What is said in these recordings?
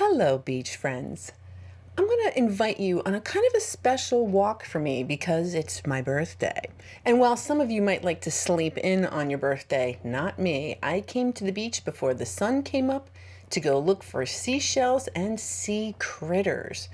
Hello, beach friends. I'm going to invite you on a kind of a special walk for me because it's my birthday. And while some of you might like to sleep in on your birthday, not me. I came to the beach before the sun came up to go look for seashells and sea critters.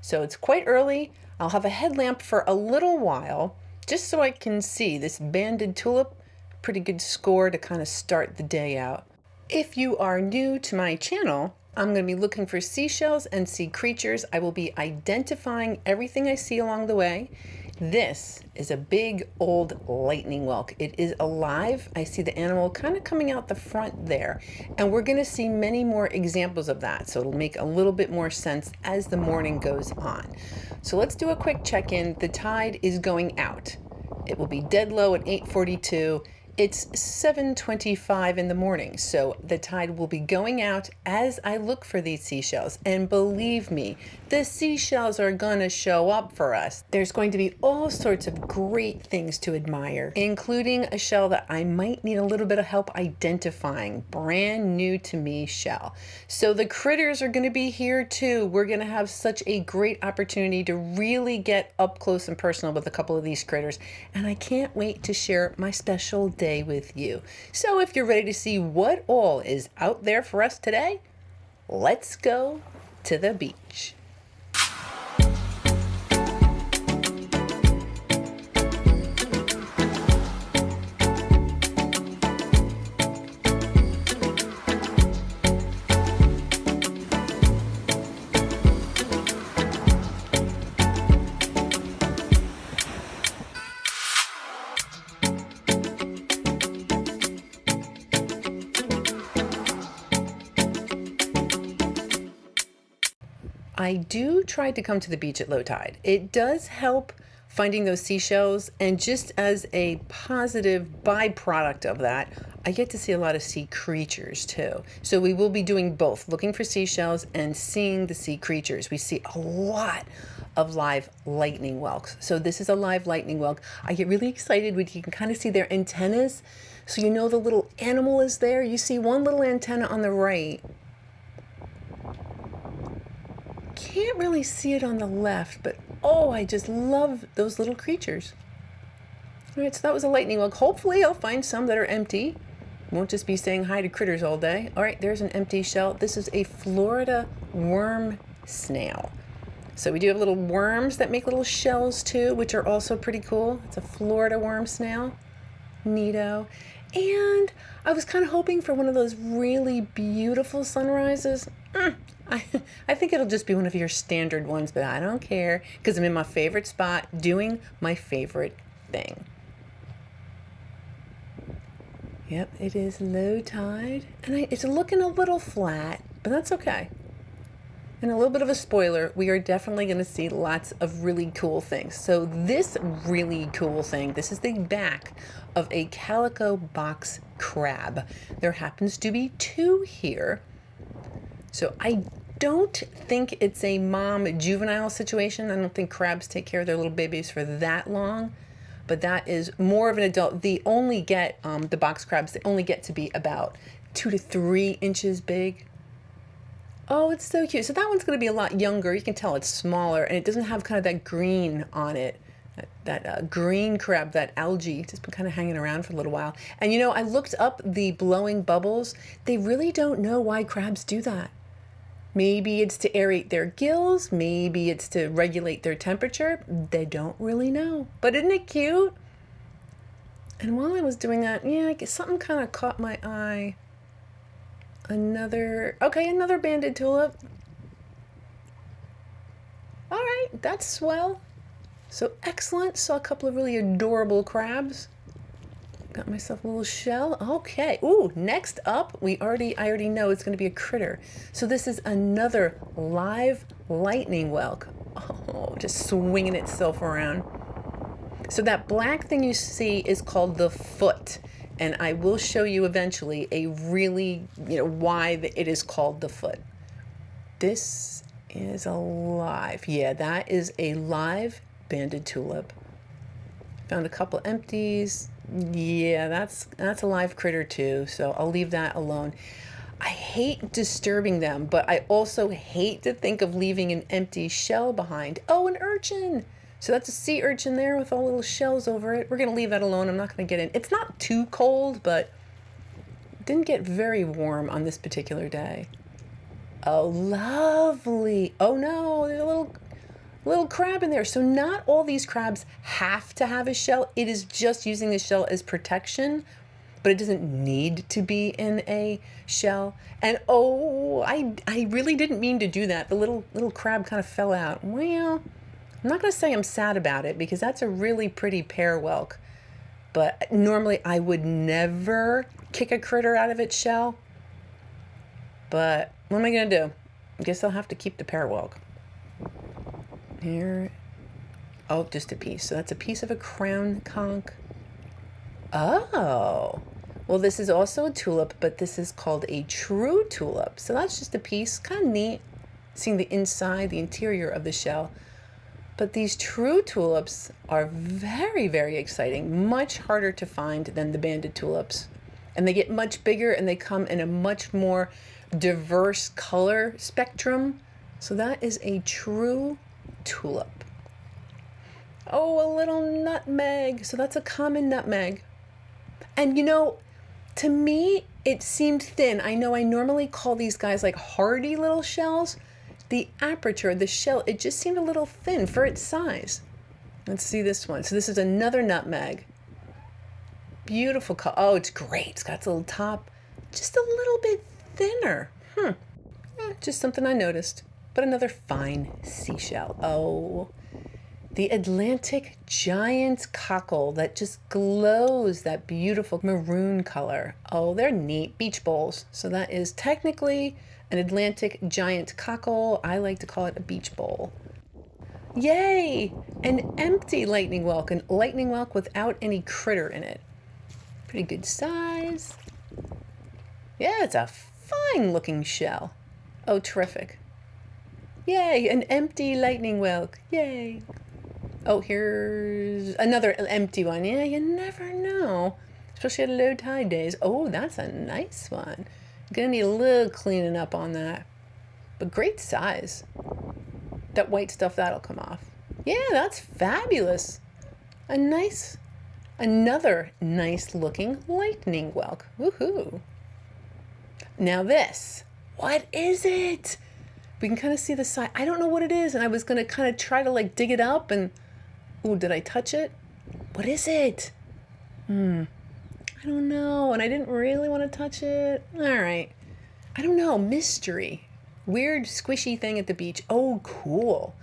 So it's quite early. I'll have a headlamp for a little while just so I can see this banded tulip. Pretty good score to kind of start the day out. If you are new to my channel, I'm going to be looking for seashells and sea creatures. I will be identifying everything I see along the way. This is a big old lightning whelk. It is alive. I see the animal kind of coming out the front there. And we're going to see many more examples of that. So it'll make a little bit more sense as the morning goes on. So let's do a quick check-in. The tide is going out. It will be dead low at 8:42. It's 7:25 in the morning, so the tide will be going out as I look for these seashells. And believe me, the seashells are gonna show up for us. There's going to be all sorts of great things to admire, including a shell that I might need a little bit of help identifying. Brand new to me shell. So the critters are gonna be here too. We're gonna have such a great opportunity to really get up close and personal with a couple of these critters. And I can't wait to share my special day with you. So if you're ready to see what all is out there for us today, let's go to the beach. I do try to come to the beach at low tide. It does help finding those seashells, and just as a positive byproduct of that, I get to see a lot of sea creatures too. So we will be doing both, looking for seashells and seeing the sea creatures. We see a lot of live lightning whelks. So this is a live lightning whelk. I get really excited when you can kind of see their antennas. So you know the little animal is there. You see one little antenna on the right. Can't really see it on the left, but oh, I just love those little creatures. All right, so that was a lightning whelk. Hopefully I'll find some that are empty. Won't just be saying hi to critters all day. All right, there's an empty shell. This is a Florida worm snail. So we do have little worms that make little shells too, which are also pretty cool. It's a Florida worm snail. Neato. And I was kind of hoping for one of those really beautiful sunrises. I think it'll just be one of your standard ones, but I don't care because I'm in my favorite spot doing my favorite thing. Yep, it is low tide, and it's looking a little flat, but that's okay. And a little bit of a spoiler, we are definitely going to see lots of really cool things. So this really cool thing, this is the back of a calico box crab. There happens to be two here. So I don't think it's a mom juvenile situation. I don't think crabs take care of their little babies for that long, but that is more of an adult. They only get, the box crabs, they only get to be about 2 to 3 inches big. Oh, it's so cute. So that one's going to be a lot younger. You can tell it's smaller, and it doesn't have kind of that green on it. That green crab, that algae, just been kind of hanging around for a little while. And you know, I looked up the blowing bubbles. They really don't know why crabs do that. Maybe it's to aerate their gills. Maybe it's to regulate their temperature. They don't really know. But isn't it cute? And while I was doing that, yeah, I guess something kind of caught my eye. Another banded tulip. All right, that's swell. So excellent. Saw a couple of really adorable crabs. Got myself a little shell. Okay. Ooh, next up, I already know it's going to be a critter. So this is another live lightning whelk. Oh, just swinging itself around. So that black thing you see is called the foot. And I will show you eventually a really, why it is called the foot. This is alive. Yeah, that is a live banded tulip. Found a couple empties. Yeah, that's a live critter too, so I'll leave that alone. I hate disturbing them, but I also hate to think of leaving an empty shell behind. Oh, an urchin. So that's a sea urchin there with all little shells over it. We're going to leave that alone. I'm not going to get in. It's not too cold, but it didn't get very warm on this particular day. Oh, lovely. Oh no, there's a little crab in there. So not all these crabs have to have a shell. It is just using the shell as protection, but it doesn't need to be in a shell. And oh, I really didn't mean to do that. The little crab kind of fell out. Well, I'm not going to say I'm sad about it because that's a really pretty pear whelk. But normally I would never kick a critter out of its shell. But what am I going to do? I guess I'll have to keep the pear whelk. Here. Oh, just a piece. So that's a piece of a crown conch. Oh. Well, this is also a tulip, but this is called a true tulip. So that's just a piece. Kind of neat. Seeing the inside, the interior of the shell. But these true tulips are very, very exciting. Much harder to find than the banded tulips. And they get much bigger and they come in a much more diverse color spectrum. So that is a true tulip. Oh, a little nutmeg. So that's a common nutmeg. And you know, to me, it seemed thin. I know I normally call these guys like hardy little shells. The aperture, the shell, it just seemed a little thin for its size. Let's see this one. So this is another nutmeg. Beautiful color. Oh, it's great. It's got its little top. Just a little bit thinner. Just something I noticed. But another fine seashell. Oh, the Atlantic giant cockle that just glows that beautiful maroon color. Oh, they're neat. Beach bowls. So that is technically an Atlantic giant cockle. I like to call it a beach bowl. Yay! An empty lightning whelk. A lightning whelk without any critter in it. Pretty good size. Yeah, it's a fine looking shell. Oh, terrific. Yay, an empty lightning whelk. Yay. Oh, here's another empty one. Yeah, you never know. Especially at low tide days. Oh, that's a nice one. Gonna need a little cleaning up on that. But great size. That white stuff, that'll come off. Yeah, that's fabulous. Another nice looking lightning whelk. Woohoo. Now this, what is it? We can kind of see the side. I don't know what it is, and I was gonna kind of try to like dig it up and, ooh, did I touch it? What is it? I don't know, and I didn't really want to touch it. All right. I don't know, mystery. Weird squishy thing at the beach. Oh, cool.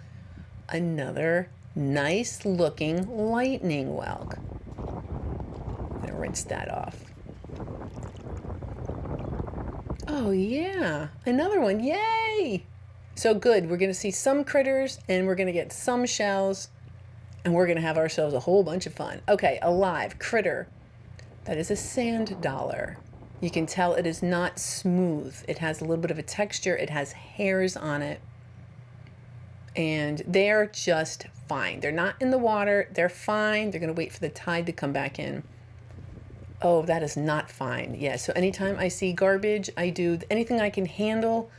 Another nice looking lightning whelk. I'm gonna rinse that off. Oh yeah, another one, yay! So good, we're gonna see some critters and we're gonna get some shells and we're gonna have ourselves a whole bunch of fun. Okay, a live critter. That is a sand dollar. You can tell it is not smooth. It has a little bit of a texture. It has hairs on it. And they are just fine. They're not in the water. They're fine. They're going to wait for the tide to come back in. Oh, that is not fine. Yeah, so anytime I see garbage, I do anything I can handle.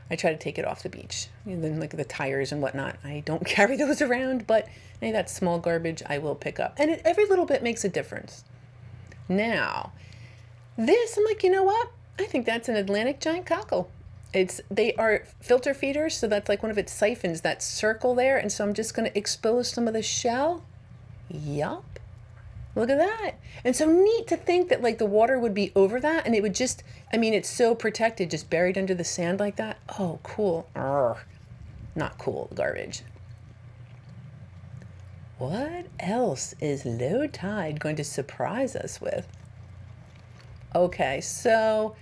I try to take it off the beach. And then like the tires and whatnot, I don't carry those around, but any of that small garbage I will pick up. And every little bit makes a difference. Now, this, I'm like, you know what? I think that's an Atlantic giant cockle. They are filter feeders, so that's like one of its siphons, that circle there. And so I'm just going to expose some of the shell. Yup. Look at that. And so neat to think that like the water would be over that and it would just, I mean, it's so protected, just buried under the sand like that. Oh, cool. Not cool, garbage. What else is low tide going to surprise us with? Okay, so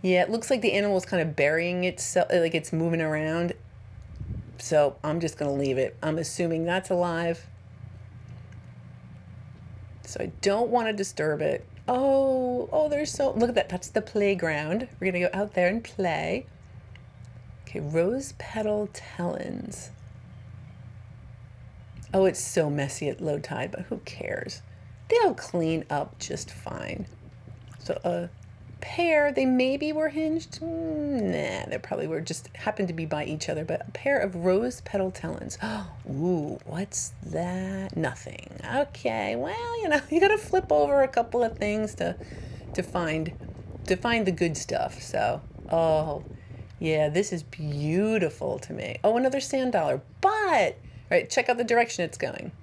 yeah, it looks like the animal is kind of burying itself, like it's moving around. So I'm just going to leave it. I'm assuming that's alive. So I don't want to disturb it. Oh, they're so, look at that. That's the playground. We're going to go out there and play. Okay, rose petal talons. Oh, it's so messy at low tide, but who cares? They'll clean up just fine. So a pair, they maybe were hinged. Nah, they probably were just happened to be by each other, but a pair of rose petal talons. Ooh, what's that? Nothing. Okay, well, you gotta flip over a couple of things to find the good stuff. So, oh, yeah, this is beautiful to me. Oh, another sand dollar. But, right, check out the direction it's going.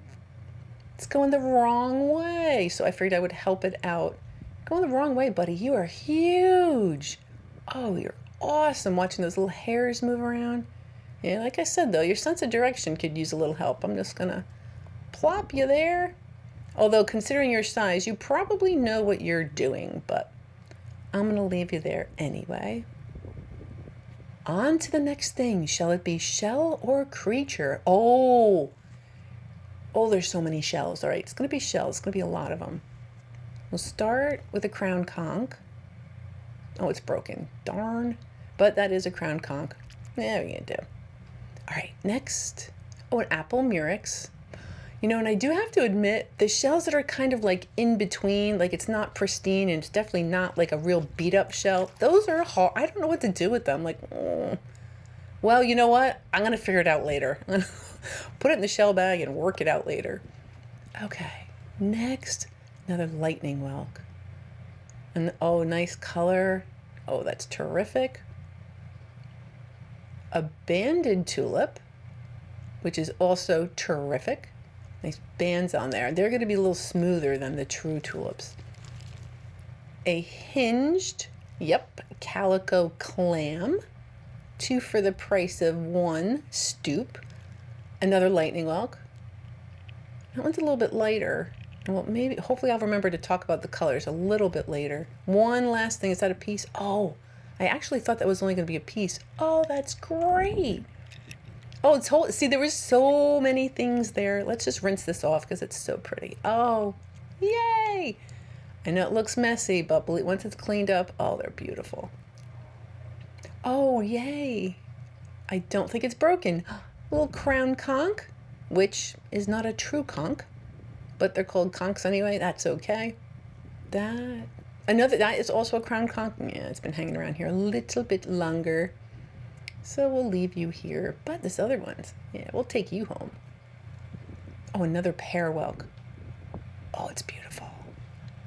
It's going the wrong way. So I figured I would help it out. Going the wrong way, buddy. You are huge. Oh, you're awesome watching those little hairs move around. Yeah, like I said, though, your sense of direction could use a little help. I'm just going to plop you there. Although, considering your size, you probably know what you're doing, but I'm going to leave you there anyway. On to the next thing. Shall it be shell or creature? Oh, there's so many shells. All right, it's going to be shells. It's going to be a lot of them. We'll start with a crown conch. Oh, it's broken. Darn. But that is a crown conch. Yeah, what are you going to do? All right, next. Oh, an apple murex. And I do have to admit, the shells that are kind of like in between, like it's not pristine and it's definitely not like a real beat up shell, those are hard. I don't know what to do with them. Like, well, you know what? I'm going to figure it out later. I'm going to put it in the shell bag and work it out later. Okay, next, another lightning whelk. And oh, nice color. Oh, that's terrific. A banded tulip, which is also terrific. Nice bands on there. They're going to be a little smoother than the true tulips. A hinged, calico clam. 2 for the price of 1 stoop. Another lightning whelk. That one's a little bit lighter. Well, hopefully I'll remember to talk about the colors a little bit later. One last thing, is that a piece? Oh, I actually thought that was only going to be a piece. Oh, that's great. Oh, it's whole. See, there was so many things there. Let's just rinse this off because it's so pretty. Oh, yay. I know it looks messy, but once it's cleaned up, oh, they're beautiful. Oh, yay. I don't think it's broken. A little crown conch, which is not a true conch, but they're called conchs anyway. That's okay. That is also a crown conch. Yeah, it's been hanging around here a little bit longer. So we'll leave you here. But this other one's, we'll take you home. Oh, another pear whelk. Oh, it's beautiful.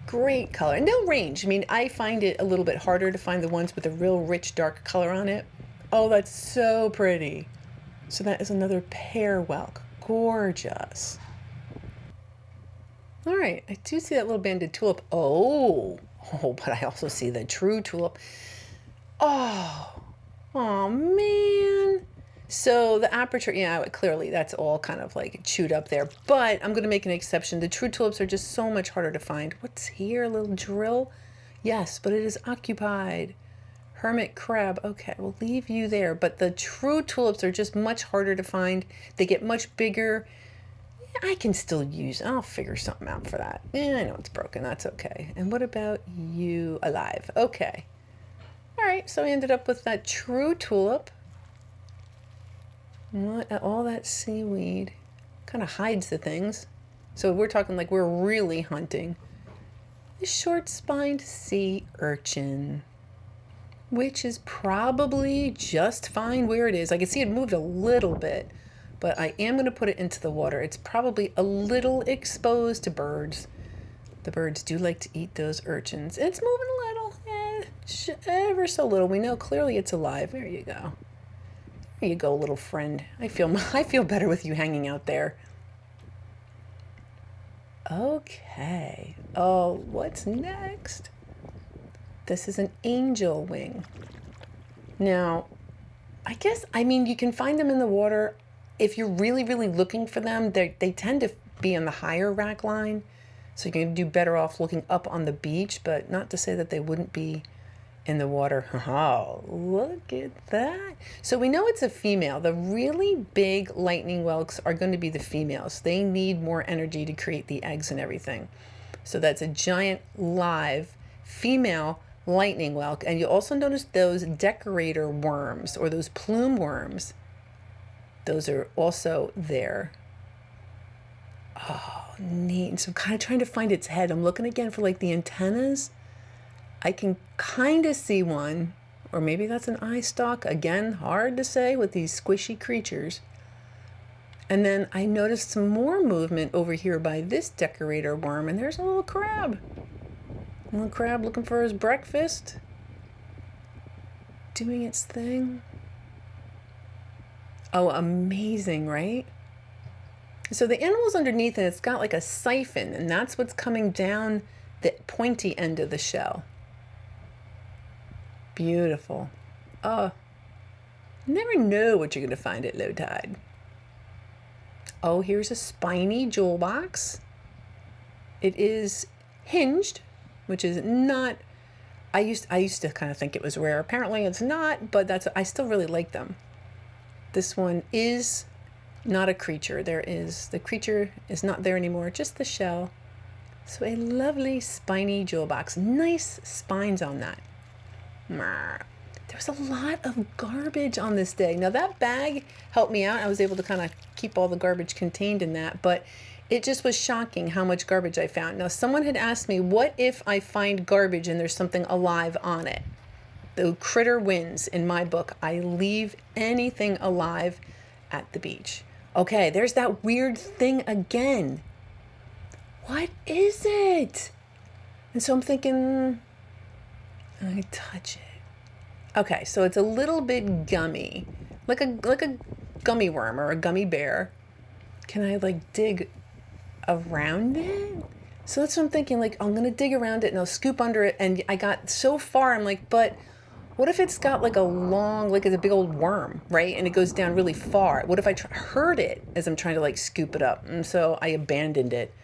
Great color. And they'll range. I mean, I find it a little bit harder to find the ones with a real rich, dark color on it. Oh, that's so pretty. So that is another pear whelk. Gorgeous. All right, I do see that little banded tulip. Oh, but I also see the true tulip. Oh, man. So the aperture, clearly that's all kind of like chewed up there. But I'm going to make an exception. The true tulips are just so much harder to find. What's here? A little drill? Yes, but it is occupied. Hermit crab. Okay, we'll leave you there. But the true tulips are just much harder to find. They get much bigger. I can still I'll figure something out for that. I know it's broken. That's okay. And what about you? Alive. Okay. All right, so I ended up with that true tulip. All that seaweed kind of hides the things. So we're talking like we're really hunting. The short-spined sea urchin, which is probably just fine where it is. I can see it moved a little bit, but I am going to put it into the water. It's probably a little exposed to birds. The birds do like to eat those urchins. It's moving a little, ever so little. We know clearly it's alive. There you go. There you go, little friend. I feel better with you hanging out there. Okay. Oh, what's next? This is an angel wing. Now, you can find them in the water. If you're really, really looking for them, they tend to be on the higher rack line. So you're going to do better off looking up on the beach, but not to say that they wouldn't be in the water. Oh, look at that. So we know it's a female. The really big lightning whelks are going to be the females. They need more energy to create the eggs and everything. So that's a giant live female lightning whelk. And you'll also notice those decorator worms or those plume worms. Those are also there. Oh, neat. So I'm kind of trying to find its head. I'm looking again for like the antennas. I can kind of see one, or maybe that's an eye stalk. Again, hard to say with these squishy creatures. And then I noticed some more movement over here by this decorator worm, and there's a little crab. A little crab looking for his breakfast, doing its thing. Oh, amazing, right? So the animal's underneath and it's got like a siphon, and that's what's coming down the pointy end of the shell. Beautiful. Oh, you never know what you're going to find at low tide. Oh, here's a spiny jewel box. It is hinged, which is not, I used to kind of think it was rare. Apparently it's not, but I still really like them. This one is not a creature. The creature is not there anymore, just the shell. So a lovely spiny jewel box. Nice spines on that. There was a lot of garbage on this day. Now that bag helped me out. I was able to kind of keep all the garbage contained in that, but it just was shocking how much garbage I found. Now someone had asked me, what if I find garbage and there's something alive on it? The critter wins in my book. I leave anything alive at the beach. Okay, there's that weird thing again. What is it? And so I'm thinking, I touch it. Okay, so it's a little bit gummy, like a gummy worm or a gummy bear. Can I like dig around it? So that's what I'm thinking, like I'm gonna dig around it and I'll scoop under it. And I got so far, I'm like, but what if it's got like a long, like it's a big old worm, right? And it goes down really far. What if I hurt it as I'm trying to like scoop it up? And so I abandoned it.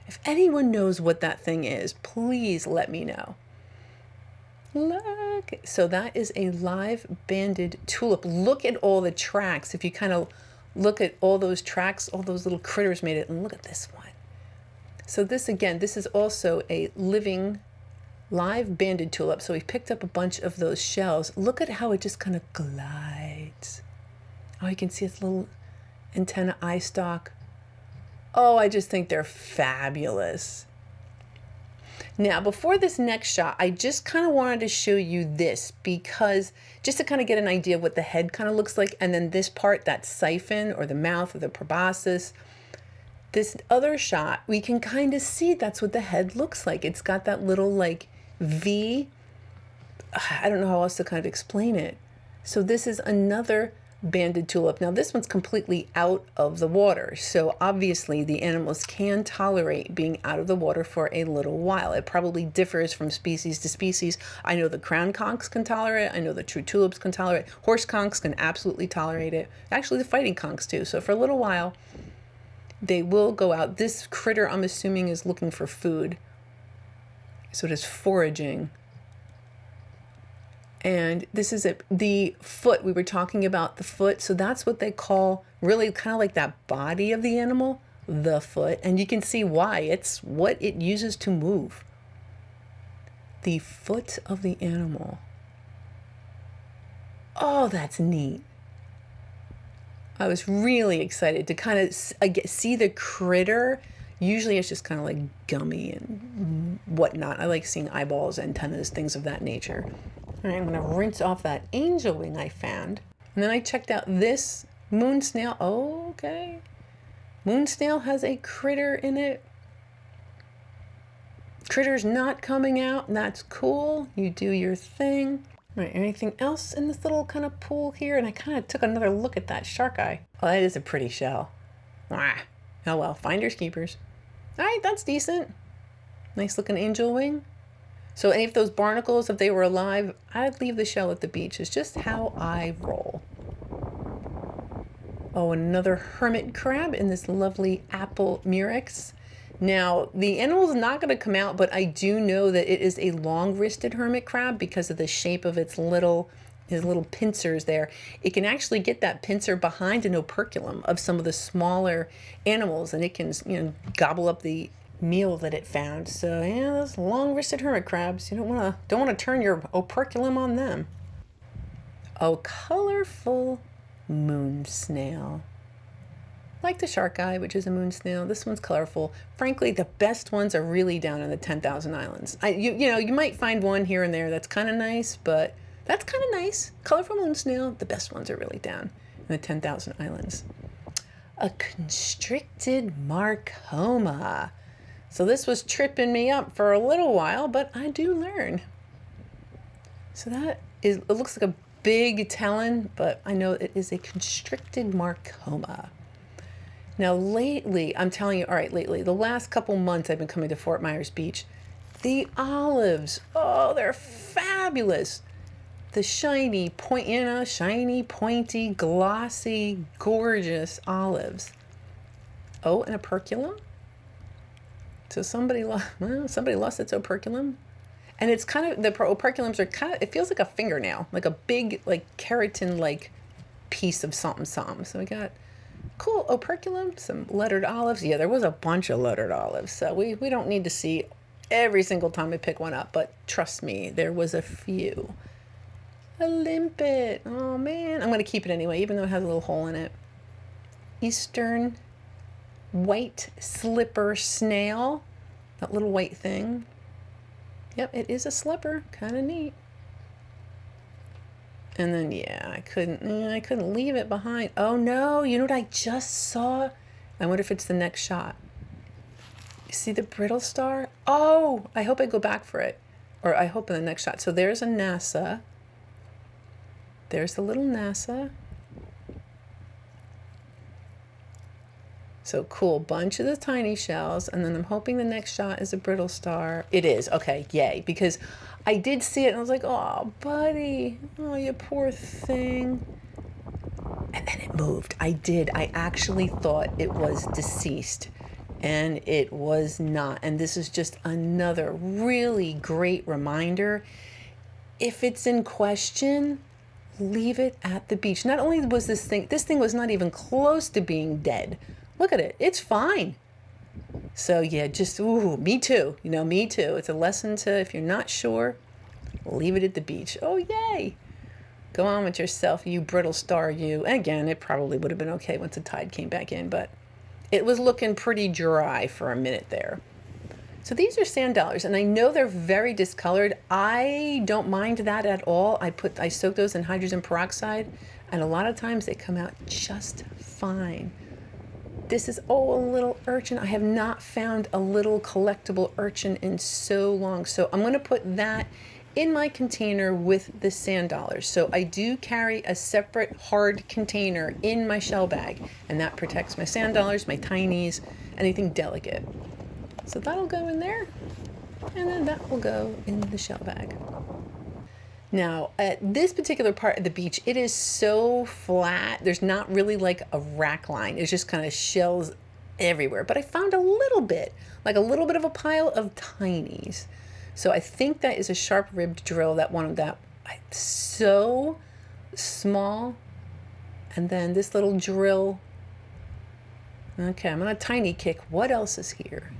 If anyone knows what that thing is, please let me know. Look, so that is a live banded tulip. Look at all the tracks. If you kind of look at all those tracks, all those little critters made it, and look at this one. So this again, this is also a living live banded tulip. So we picked up a bunch of those shells. Look at how it just kind of glides. Oh, you can see its little antenna eye stalk. Oh, I just think they're fabulous. Now, before this next shot, I just kind of wanted to show you this because just to kind of get an idea of what the head kind of looks like. And then this part, that siphon or the mouth or the proboscis. This other shot, we can kind of see that's what the head looks like. It's got that little like V. I don't know how else to kind of explain it. So this is another banded tulip. Now this one's completely out of the water. So obviously the animals can tolerate being out of the water for a little while. It probably differs from species to species. I know the crown conchs can tolerate it. I know the true tulips can tolerate it. Horse conchs can absolutely tolerate it. Actually the fighting conchs too. So for a little while, they will go out. This critter, I'm assuming, is looking for food. So it is foraging. And this is the foot. We were talking about the foot. So that's what they call really kind of like that body of the animal, the foot. And you can see why. It's what it uses to move. The foot of the animal. Oh, that's neat. I was really excited to kind of see the critter. Usually it's just kind of like gummy and whatnot. I like seeing eyeballs, antennas, things of that nature. All right, I'm going to rinse off that angel wing I found. And then I checked out this moon snail. Oh, okay. Moon snail has a critter in it. Critter's not coming out, and that's cool. You do your thing. All right, anything else in this little kind of pool here? And I kind of took another look at that shark eye. Oh, that is a pretty shell. Ah, oh well, finders keepers. All right, that's decent. Nice looking angel wing. So any of those barnacles, if they were alive, I'd leave the shell at the beach. It's just how I roll. Oh, another hermit crab in this lovely apple murex. Now, the animal's not going to come out, but I do know that it is a long-wristed hermit crab because of the shape of his little pincers there. It can actually get that pincer behind an operculum of some of the smaller animals, and it can, gobble up the meal that it found. So yeah, those long-wristed hermit crabs, you don't want to turn your operculum on them. Oh, colorful moon snail. Like the shark eye, which is a moon snail. This one's colorful. Frankly, the best ones are really down in the 10,000 islands. You know, you might find one here and there that's kind of nice, but that's kind of nice. Colorful moon snail, the best ones are really down in the 10,000 islands. A constricted marcoma. So this was tripping me up for a little while, but I do learn. So that is, it looks like a big talon, but I know it is a constricted marcoma. Now lately, I'm telling you, all right, lately, the last couple months I've been coming to Fort Myers Beach. The olives, oh, they're fabulous. The shiny, shiny, pointy, glossy, gorgeous olives. Oh, and operculum. So somebody lost its operculum. And it's kind of, the operculums are kind of, it feels like a fingernail, like a big, like keratin-like piece of something. So we got cool operculum, some lettered olives. Yeah, there was a bunch of lettered olives. So we don't need to see every single time we pick one up, but trust me, there was a few. A limpet. Oh man, I'm going to keep it anyway, even though it has a little hole in it. Eastern white slipper snail. That little white thing. Yep, it is a slipper. Kind of neat. And then, yeah, I couldn't leave it behind. Oh no, you know what I just saw? I wonder if it's the next shot. You see the brittle star? Oh, I hope I go back for it. Or I hope in the next shot. So there's a NASA. There's the little NASA. So cool, bunch of the tiny shells, and then I'm hoping the next shot is a brittle star. It is, okay, yay, because I did see it and I was like, oh, buddy, oh, you poor thing. And then it moved. I actually thought it was deceased, and it was not. And this is just another really great reminder. If it's in question, leave it at the beach. Not only was this thing was not even close to being dead. Look at it. It's fine. So yeah, just, ooh, me too. You know, me too. It's a lesson to, if you're not sure, leave it at the beach. Oh, yay. Go on with yourself, you brittle star, you. And again, it probably would have been okay once the tide came back in, but it was looking pretty dry for a minute there. So these are sand dollars, and I know they're very discolored. I don't mind that at all. I soak those in hydrogen peroxide, and a lot of times they come out just fine. This is, oh, a little urchin. I have not found a little collectible urchin in so long. So I'm going to put that in my container with the sand dollars. So I do carry a separate hard container in my shell bag, and that protects my sand dollars, my tinies, anything delicate. So that'll go in there, and then that will go in the shell bag. Now, at this particular part of the beach, it is so flat. There's not really like a rack line. It's just kind of shells everywhere. But I found a little bit, like a little bit of a pile of tinies. So I think that is a sharp-ribbed drill, that one of that. So small. And then this little drill. Okay, I'm on a tiny kick. What else is here?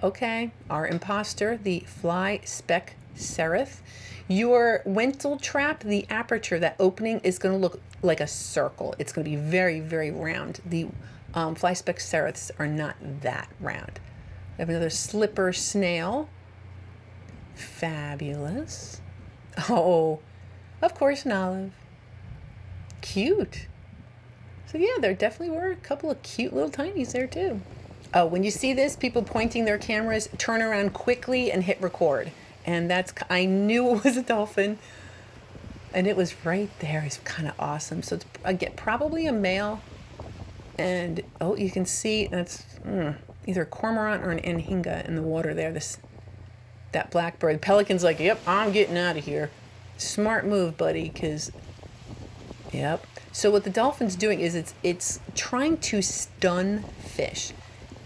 Okay, our imposter, the fly speck seraph. Your Wentel trap, the aperture, that opening is going to look like a circle. It's going to be very, very round. The fly speck seraphs are not that round. We have another slipper snail. Fabulous. Oh, of course, an olive. Cute. So yeah, there definitely were a couple of cute little tinies there too. Oh, when you see this, people pointing their cameras, turn around quickly and hit record. And I knew it was a dolphin, and it was right there. It's kind of awesome. So it's, again, probably a male. And oh, you can see that's either a cormorant or an anhinga in the water there. That blackbird. Pelican's like, yep, I'm getting out of here. Smart move, buddy, because, yep. So what the dolphin's doing is it's trying to stun fish.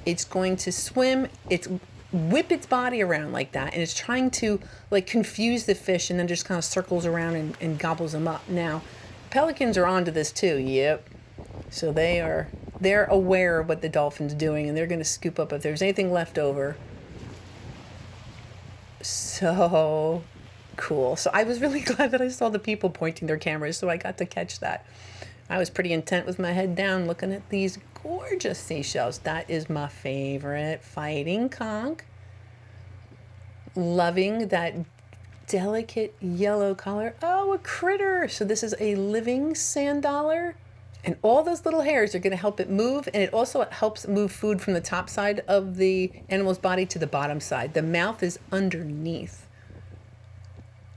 It's going to swim. It's whip its body around like that, and it's trying to like confuse the fish, and then just kind of circles around and gobbles them up. Now, pelicans are onto this too. Yep. So they're aware of what the dolphin's doing, and they're going to scoop up if there's anything left over. So cool. So I was really glad that I saw the people pointing their cameras, so I got to catch that. I was pretty intent with my head down looking at these gorgeous seashells. That is my favorite fighting conch. Loving that delicate yellow color. Oh, a critter. So this is a living sand dollar. And all those little hairs are going to help it move, and it also helps move food from the top side of the animal's body to the bottom side. The mouth is underneath.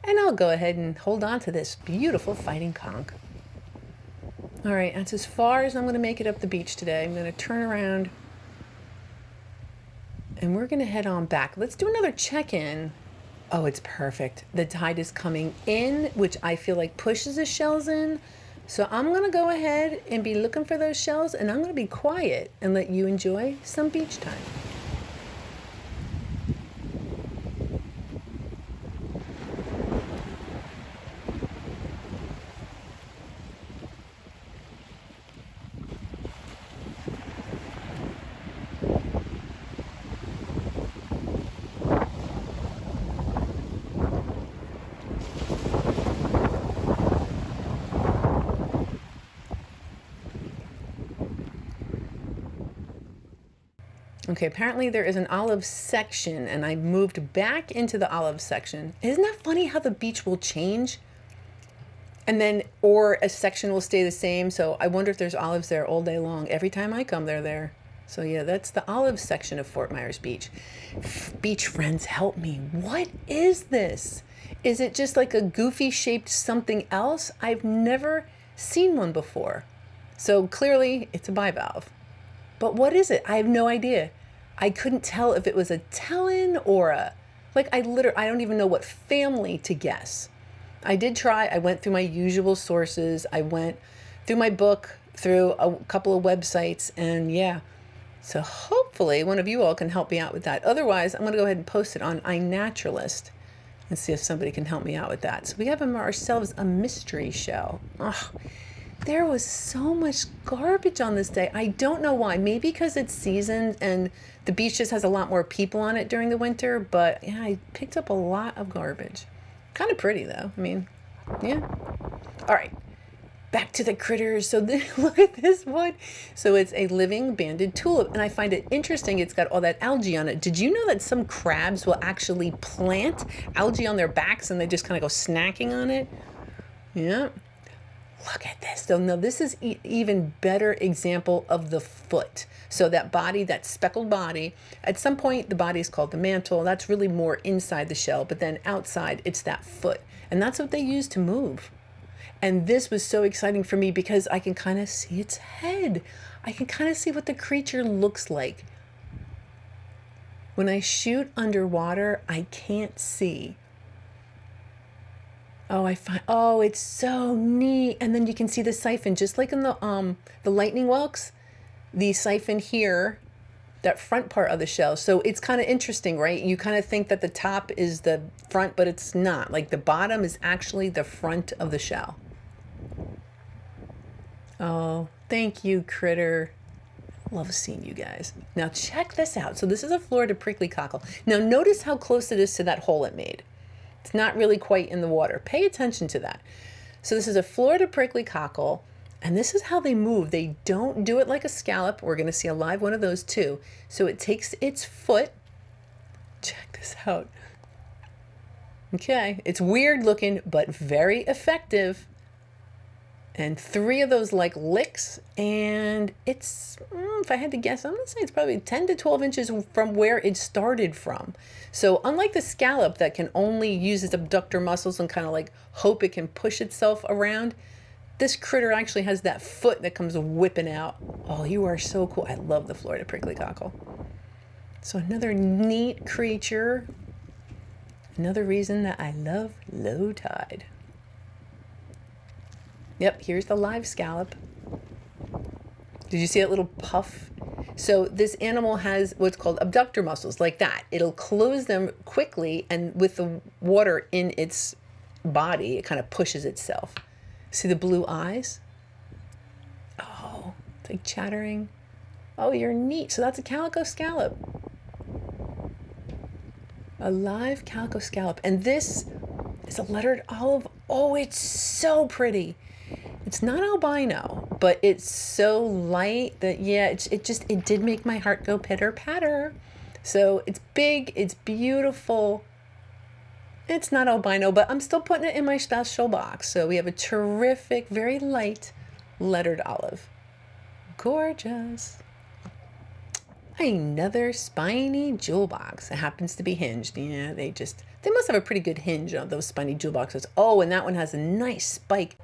And I'll go ahead and hold on to this beautiful fighting conch. All right, that's as far as I'm going to make it up the beach today. I'm going to turn around, and we're going to head on back. Let's do another check-in. Oh, it's perfect. The tide is coming in, which I feel like pushes the shells in. So I'm going to go ahead and be looking for those shells, and I'm going to be quiet and let you enjoy some beach time. Okay, apparently there is an olive section, and I moved back into the olive section. Isn't that funny how the beach will change? And then, or a section will stay the same. So I wonder if there's olives there all day long. Every time I come, they're there. So yeah, that's the olive section of Fort Myers Beach. Beach friends, help me. What is this? Is it just like a goofy shaped something else? I've never seen one before. So clearly it's a bivalve. But what is it? I have no idea. I couldn't tell if it was a tellin or I don't even know what family to guess. I did try. I went through my usual sources. I went through my book, through a couple of websites, and yeah. So hopefully one of you all can help me out with that. Otherwise, I'm going to go ahead and post it on iNaturalist and see if somebody can help me out with that. So we have ourselves a mystery shell. Oh, there was so much garbage on this day. I don't know why. Maybe because it's seasoned and the beach just has a lot more people on it during the winter. But yeah, I picked up a lot of garbage. Kind of pretty though. I mean, yeah. All right. Back to the critters. So look at this one. So it's a living banded tulip. And I find it interesting. It's got all that algae on it. Did you know that some crabs will actually plant algae on their backs and they just kind of go snacking on it? Yeah. Look at this. So no, this is even better example of the foot. So that body, that speckled body, at some point the body is called the mantle. That's really more inside the shell, but then outside it's that foot. And that's what they use to move. And this was so exciting for me because I can kind of see its head. I can kind of see what the creature looks like. When I shoot underwater, I can't see. Oh, it's so neat. And then you can see the siphon, just like in the lightning whelks, the siphon here, that front part of the shell. So it's kind of interesting, right? You kind of think that the top is the front, but it's not. Like the bottom is actually the front of the shell. Oh, thank you, critter. Love seeing you guys. Now check this out. So this is a Florida prickly cockle. Now notice how close it is to that hole it made. It's not really quite in the water. Pay attention to that. So this is a Florida prickly cockle, and this is how they move. They don't do it like a scallop. We're going to see a live one of those too. So it takes its foot. Check this out. Okay, it's weird looking, but very effective. And 3 of those like licks, and it's, if I had to guess, I'm going to say it's probably 10 to 12 inches from where it started from. So unlike the scallop that can only use its abductor muscles and kind of like hope it can push itself around, this critter actually has that foot that comes whipping out. Oh, you are so cool. I love the Florida prickly cockle. So another neat creature. Another reason that I love low tide. Yep, here's the live scallop. Did you see that little puff? So this animal has what's called abductor muscles, like that. It'll close them quickly, and with the water in its body, it kind of pushes itself. See the blue eyes? Oh, it's like chattering. Oh, you're neat. So that's a calico scallop. A live calico scallop. And this is a lettered olive. Oh, it's so pretty. It's not albino, but it's so light that, yeah, it did make my heart go pitter patter. So it's big, it's beautiful. It's not albino, but I'm still putting it in my special box. So we have a terrific, very light lettered olive. Gorgeous. Another spiny jewel box. It happens to be hinged. Yeah, they must have a pretty good hinge on those spiny jewel boxes. Oh, and that one has a nice spike.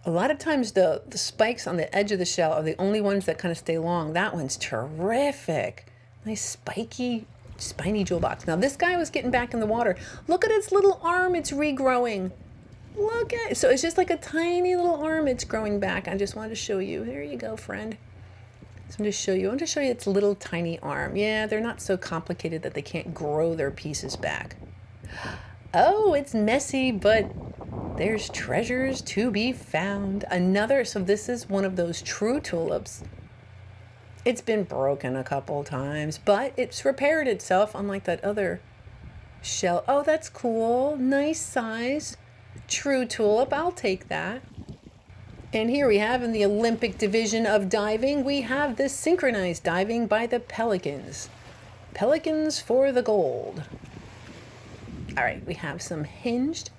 A lot of times the spikes on the edge of the shell are the only ones that kind of stay long. That one's terrific. Nice spiky, spiny jewel box. Now this guy was getting back in the water. Look at its little arm, it's regrowing. Look at it. So it's just like a tiny little arm it's growing back. I just wanted to show you. There you go, friend. So I'm going to show you. I want to show you its little tiny arm. Yeah, they're not so complicated that they can't grow their pieces back. Oh, it's messy, but there's treasures to be found. So this is one of those true tulips. It's been broken a couple times, but it's repaired itself, unlike that other shell. Oh, that's cool. Nice size. True tulip. I'll take that. And here we have in the Olympic division of diving, we have the synchronized diving by the Pelicans. Pelicans for the gold. All right, we have some hinged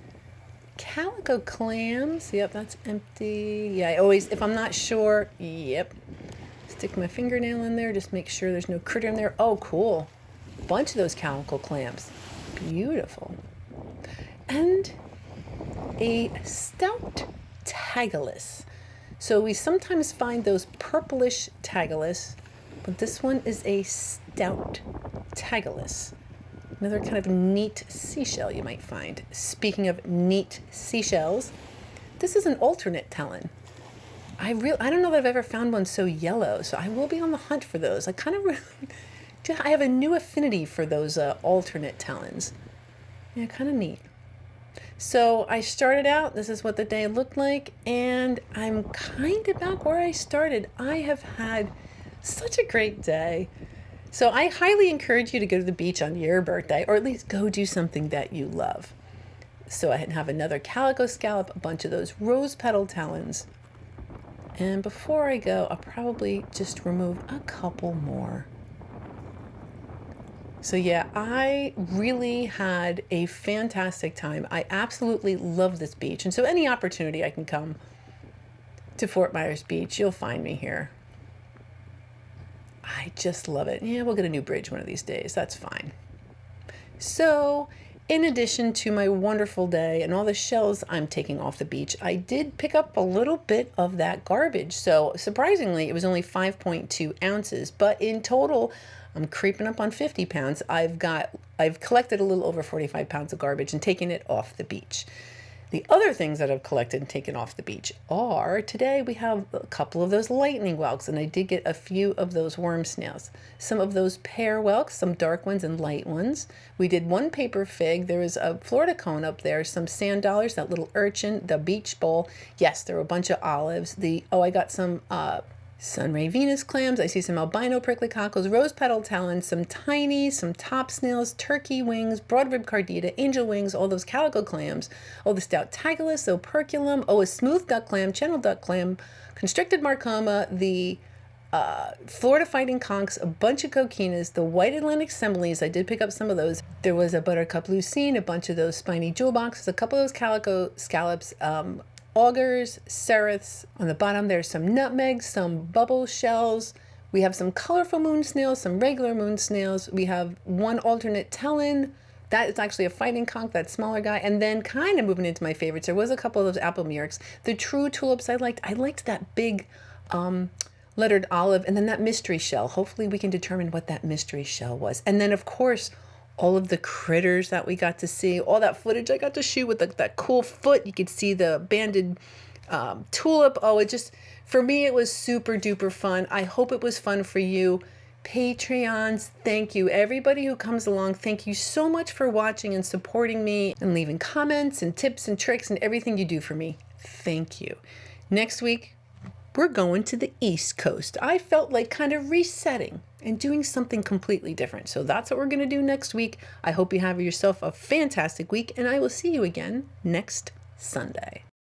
calico clams. Yep, that's empty. Yeah, I always, if I'm not sure, yep. Stick my fingernail in there, just make sure there's no critter in there. Oh, cool. Bunch of those calico clams. Beautiful. And a stout Tagalis. So we sometimes find those purplish Tagalis, but this one is a stout Tagalis. Another kind of neat seashell you might find. Speaking of neat seashells, this is an alternate talon. I don't know that I've ever found one so yellow, so I will be on the hunt for those. I have a new affinity for those alternate talons. Yeah, kind of neat. So I started out, this is what the day looked like, and I'm kind of back where I started. I have had such a great day. So I highly encourage you to go to the beach on your birthday, or at least go do something that you love. So I have another calico scallop, a bunch of those rose petal talons. And before I go, I'll probably just remove a couple more. So yeah, I really had a fantastic time. I absolutely love this beach. And so any opportunity I can come to Fort Myers Beach, you'll find me here. I just love it. Yeah, we'll get a new bridge one of these days. That's fine. So in addition to my wonderful day and all the shells I'm taking off the beach, I did pick up a little bit of that garbage. So surprisingly, it was only 5.2 ounces, but in total, I'm creeping up on 50 pounds. I've collected a little over 45 pounds of garbage and taken it off the beach. The other things that I've collected and taken off the beach are, today we have a couple of those lightning whelks, and I did get a few of those worm snails. Some of those pear whelks, some dark ones and light ones. We did one paper fig. There was a Florida cone up there, some sand dollars, that little urchin, the beach bowl. Yes, there were a bunch of olives. I got some sunray Venus clams. I see some albino prickly cockles, rose petal talons, some top snails, turkey wings, broad rib cardita, angel wings, all those calico clams, the stout Tagalis, operculum, a smooth duck clam, channel duck clam, constricted marcoma, the Florida fighting conchs, a bunch of coquinas, the white Atlantic sembleys. I did pick up some of those. There was a buttercup lucine, a bunch of those spiny jewel boxes, a couple of those calico scallops, augers, sereths. On the bottom there's some nutmegs, some bubble shells. We have some colorful moon snails, some regular moon snails. We have one alternate talon. That is actually a fighting conch, that smaller guy. And then kind of moving into my favorites, there was a couple of those apple murics. The true tulips I liked. I liked that big lettered olive, and then that mystery shell. Hopefully we can determine what that mystery shell was. And then of course, all of the critters that we got to see, all that footage I got to shoot with that cool foot. You could see the banded tulip. For me, it was super duper fun. I hope it was fun for you. Patreons, thank you. Everybody who comes along, thank you so much for watching and supporting me and leaving comments and tips and tricks and everything you do for me. Thank you. Next week, we're going to the East Coast. I felt like kind of resetting and doing something completely different. So that's what we're going to do next week. I hope you have yourself a fantastic week, and I will see you again next Sunday.